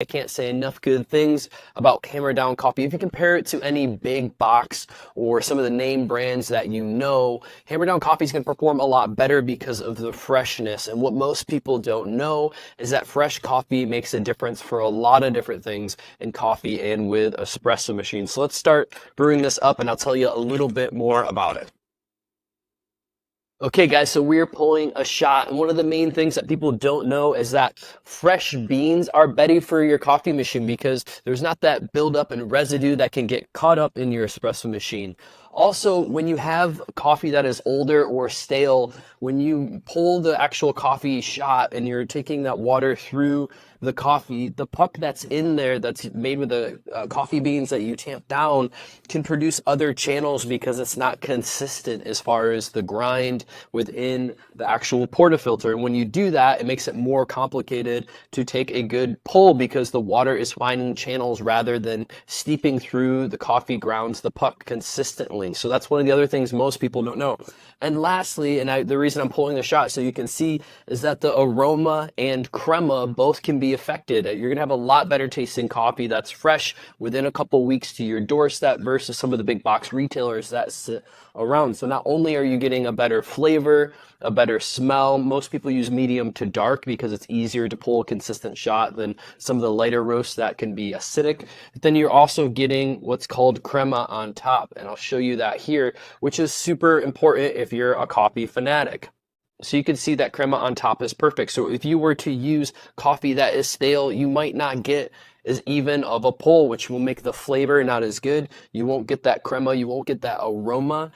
I can't say enough good things about Hammer Down Coffee. If you compare it to any big box or some of the name brands that you know, Hammer Down Coffee is going to perform a lot better because of the freshness. And what most people don't know is that fresh coffee makes a difference for a lot of different things in coffee and with espresso machines. So let's start brewing this up and I'll tell you a little bit more about it. Okay, guys, so we're pulling a shot, and one of the main things that people don't know is that fresh beans are better for your coffee machine because there's not that buildup and residue that can get caught up in your espresso machine. Also, when you have coffee that is older or stale, when you pull the actual coffee shot and you're taking that water through the coffee, the puck that's in there that's made with the coffee beans that you tamp down can produce other channels because it's not consistent as far as the grind within the actual portafilter. And when you do that, it makes it more complicated to take a good pull because the water is finding channels rather than steeping through the coffee grounds the puck consistently. So that's one of the other things most people don't know. And lastly, the reason I'm pulling the shot so you can see is that the aroma and crema both can be affected. You're gonna have a lot better tasting coffee that's fresh within a couple weeks to your doorstep versus some of the big box retailers that sit around. So not only are you getting a better flavor, a better smell, most people use medium to dark because it's easier to pull a consistent shot than some of the lighter roasts that can be acidic. But then you're also getting what's called crema on top, and I'll show you that here, which is super important if you're a coffee fanatic. So you can see that crema on top is perfect. So if you were to use coffee that is stale, you might not get as even of a pull, which will make the flavor not as good. You won't get that crema, you won't get that aroma.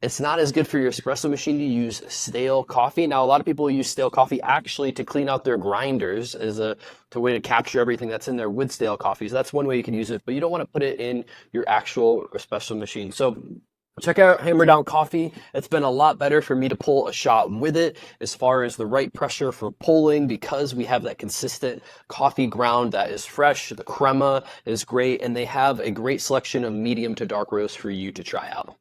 It's not as good for your espresso machine to use stale coffee. Now, a lot of people use stale coffee actually to clean out their grinders as a way to capture everything that's in there with stale coffee. So that's one way you can use it, but you don't want to put it in your actual espresso machine. So check out Hammer Down Coffee. It's been a lot better for me to pull a shot with it as far as the right pressure for pulling because we have that consistent coffee ground that is fresh. The crema is great, and they have a great selection of medium to dark roast for you to try out.